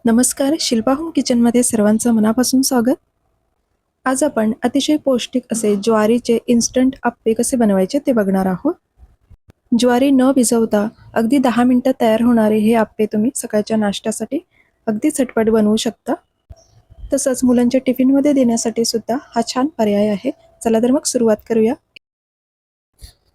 नमस्कार, शिल्पा होम किचनमध्ये सर्वांचं मनापासून स्वागत. आज आपण अतिशय पौष्टिक असे ज्वारीचे इन्स्टंट आप्पे कसे बनवायचे ते बघणार आहोत. ज्वारी न भिजवता अगदी 10 मिनिटात तयार होणारे हे आप्पे तुम्ही सकाळच्या नाश्त्यासाठी अगदी झटपट बनवू शकता. तसंच मुलांच्या टिफिनमध्ये देण्यासाठी सुद्धा हा छान पर्याय आहे. चला तर मग सुरुवात करूया.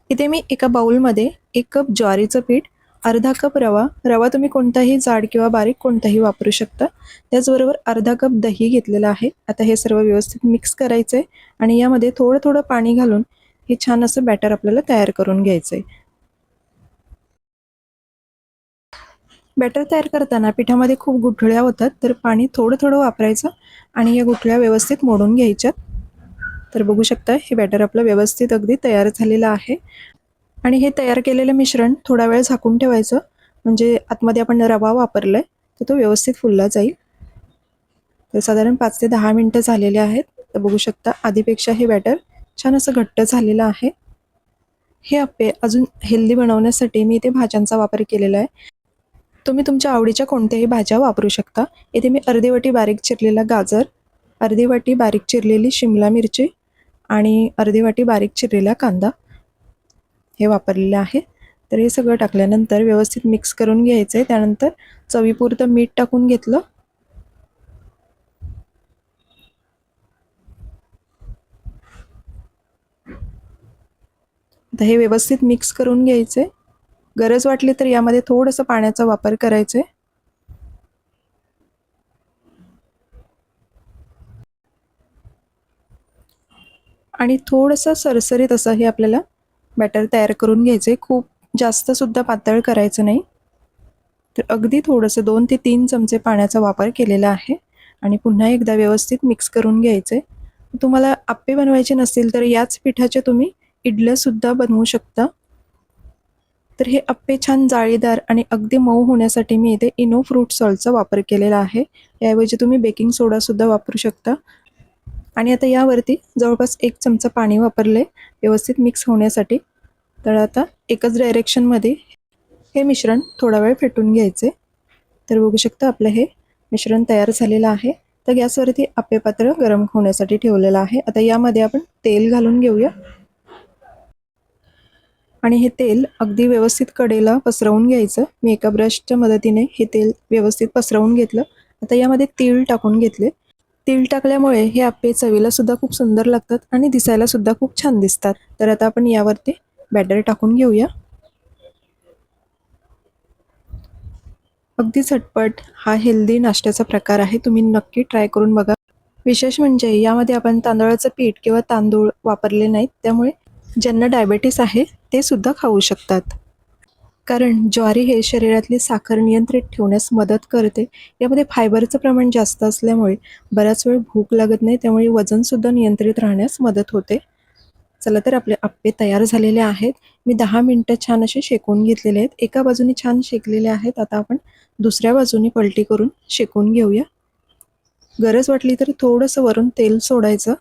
इथे मी एका बाउलमध्ये 1 कप ज्वारीचं पीठ, अर्धा कप रवा तुम्ही कोणताही जाड किंवा बारीक कोणताही वापरू शकता. त्याचबरोबर अर्धा कप दही घेतलेलं आहे. आता हे सर्व व्यवस्थित मिक्स करायचं आहे आणि यामध्ये थोडं थोडं पाणी घालून हे छान असं बॅटर आपल्याला तयार करून घ्यायचं आहे. बॅटर तयार करताना पिठामध्ये खूप गुठळ्या होतात, तर पाणी थोडं थोडं वापरायचं आणि या गुठळ्या व्यवस्थित मोडून घ्यायच्यात. तर बघू शकता हे बॅटर आपलं व्यवस्थित अगदी तयार झालेलं आहे. आणि हे तयार केलेलं मिश्रण थोडा वेळ झाकून ठेवायचं, म्हणजे आतमध्ये आपण रवा वापरलाय तर तो व्यवस्थित फुलला जाईल. तर साधारण 5 ते 10 मिनिटं झालेले आहेत. तर बघू शकता आधीपेक्षा हे बॅटर छान असं घट्ट झालेलं आहे. हे आप्पे अजून हेल्दी बनवण्यासाठी मी इथे भाज्यांचा वापर केलेला आहे. तुम्ही तुमच्या आवडीच्या कोणत्याही भाज्या वापरू शकता. इथे मी अर्धी वाटी बारीक चिरलेला गाजर, अर्धी वाटी बारीक चिरलेली शिमला मिरची आणि अर्धी वाटी बारीक चिरलेला कांदा हे वापरलेलं आहे. तर हे सगळं टाकल्यानंतर व्यवस्थित मिक्स करून घ्यायचं आहे. त्यानंतर चवीपुरतं मीठ टाकून घेतलं. आता हे व्यवस्थित मिक्स करून घ्यायचं आहे. गरज वाटली तर यामध्ये थोडंसं पाण्याचा वापर करायचा आहे. आणि थोडंसं सरसरीत असं हे आपल्याला बॅटर तयार करून घ्यायचं आहे. खूप जास्त सुद्धा पातळ करायचं नाही. तर अगदी थोडंसं 2 ते 3 चमचे पाण्याचा वापर केलेला आहे आणि पुन्हा एकदा व्यवस्थित मिक्स करून घ्यायचं आहे. तुम्हाला आप्पे बनवायचे नसतील तर याच पिठाचे तुम्ही इडल्यासुद्धा बनवू शकता. तर हे आप्पे छान जाळीदार आणि अगदी मऊ होण्यासाठी मी इथे इनो फ्रूट सॉल्टचा वापर केलेला आहे. याऐवजी तुम्ही बेकिंग सोडासुद्धा वापरू शकता. आणि आता यावरती जवळपास 1 चमचा पाणी वापरले व्यवस्थित मिक्स होण्यासाठी. तर आता एकच डायरेक्शनमध्ये हे मिश्रण थोडा वेळ फेटून घ्यायचे. तर बघू शकता आपलं हे मिश्रण तयार झालेलं आहे. तर गॅसवरती आप्पे पात्र गरम होण्यासाठी ठेवलेलं आहे. आता यामध्ये आपण तेल घालून घेऊया आणि हे तेल अगदी व्यवस्थित कडेला पसरवून घ्यायचं. मी एका ब्रशच्या मदतीने हे तेल व्यवस्थित पसरवून घेतलं. आता यामध्ये तीळ टाकून घेतले. तीळ टाकल्यामुळे हे आप्पे चवीला सुद्धा खूप सुंदर लागतात आणि दिसायला सुद्धा खूप छान दिसतात. तर आता आपण यावरती बॅटर टाकून घेऊया. अगदी झटपट हा हेल्दी नाश्त्याचा प्रकार आहे. तुम्ही नक्की ट्राय करून बघा. विशेष म्हणजे यामध्ये आपण तांदळाचं पीठ किंवा तांदूळ वापरले नाहीत, त्यामुळे ज्यांना डायबेटीस आहे ते सुद्धा खाऊ शकतात. कारण ज्वारी हे शरीरातली साखर नियंत्रित ठेवण्यास मदत करते. यामध्ये फायबरचं प्रमाण जास्त असल्यामुळे बराच वेळ भूक लागत नाही, त्यामुळे वजनसुद्धा नियंत्रित राहण्यास मदत होते. चला तर आपले आप्पे तयार झालेले आहेत. मी 10 मिनिटं छान असे शेकून घेतलेले आहेत. एका बाजूने छान शेकलेले आहेत. आता आपण दुसऱ्या बाजूने पलटी करून शेकून घेऊया. गरज वाटली तर थोडंसं वरून तेल सोडायचं.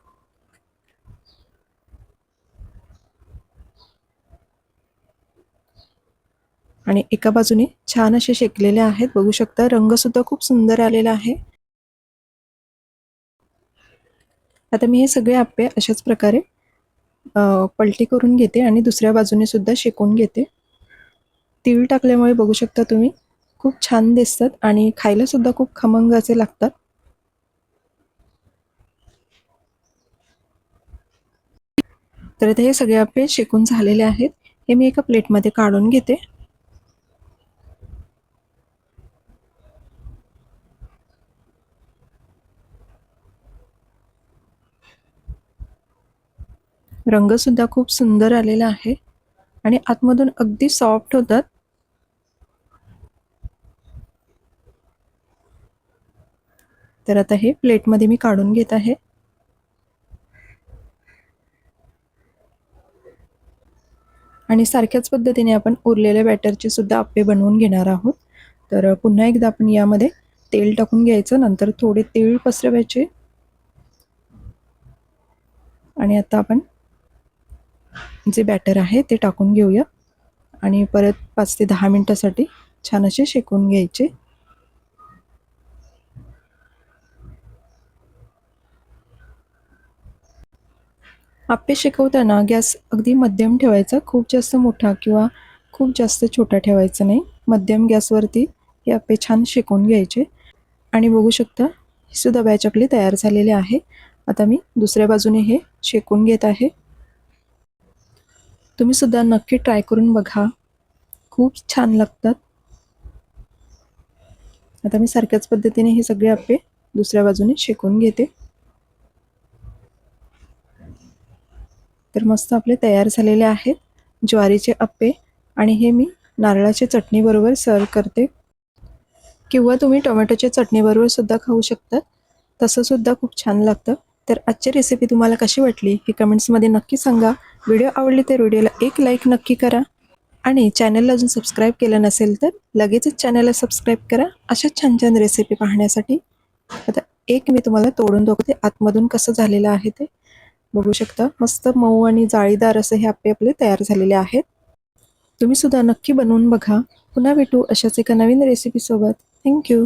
आणि एका बाजूने छान असे शेकलेले आहेत. बघू शकता रंगसुद्धा खूप सुंदर आलेला आहे. आता मी हे सगळे आप्पे अशाच प्रकारे पलटी करून घेते आणि दुसऱ्या बाजूने सुद्धा शेकून घेते. तीळ टाकल्यामुळे बघू शकता तुम्ही खूप छान दिसतात आणि खायला सुद्धा खूप खमंग असे लागतात. तर आता हे सगळे आप्पे शेकून झालेले आहेत. हे मी एका प्लेटमध्ये काढून घेते. रंगसुद्धा खूप सुंदर आलेला आहे आणि आतमधून अगदी सॉफ्ट होतात. तर आता हे प्लेटमध्ये मी काढून घेत आहे. आणि सारख्याच पद्धतीने आपण उरलेल्या बॅटरचे सुद्धा आप्पे बनवून घेणार आहोत. तर पुन्हा एकदा आपण यामध्ये तेल टाकून घ्यायचं, नंतर थोडे तीळ पसरवायचे आणि आता आपण जे बॅटर आहे ते टाकून घेऊया आणि परत 5 ते 10 मिनिटासाठी छान असे शेकून घ्यायचे. आप्पे शेकवताना गॅस अगदी मध्यम ठेवायचा, खूप जास्त मोठा किंवा खूप जास्त छोटा ठेवायचा नाही. मध्यम गॅसवरती हे आप्पे छान शेकून घ्यायचे. आणि बघू शकता ही सुद्धा बॅच आपली तयार झालेली आहे. आता मी दुसऱ्या बाजूने हे शेकून घेत आहे. तुम्ही सुद्धा नक्की ट्राय करून बघा, खूप छान लागतात. आता मी सारख्याच पद्धतीने हे सगळे आप्पे दुसऱ्या बाजूने शेकून घेते. तर मस्त आपले तयार झालेले आहेत ज्वारीचे आप्पे. आणि हे मी नारळाच्या चटणीबरोबर सर्व करते, किंवा तुम्ही टोमॅटोच्या चटणीबरोबर सुद्धा खाऊ शकता, तसं सुद्धा खूप छान लागतं. तर आजची रेसिपी तुम्हाला कशी वाटली हे कमेंट्समध्ये नक्की सांगा. व्हिडिओ आवडली तर व्हिडिओला एक लाईक नक्की करा. आणि चॅनलला अजून सबस्क्राईब केलं नसेल तर लगेचच चॅनलला सबस्क्राईब करा अशा छान छान रेसिपी पाहण्यासाठी. आता एक मी तुम्हाला तोडून दाखवते आतमधून कसं झालेलं आहे ते. बघू शकता मस्त मऊ आणि जाळीदार असे हे आप्पे आपले तयार झालेले आहेत. तुम्ही सुद्धा नक्की बनवून बघा. पुन्हा भेटू अशाच एका नवीन रेसिपीसोबत. थँक्यू.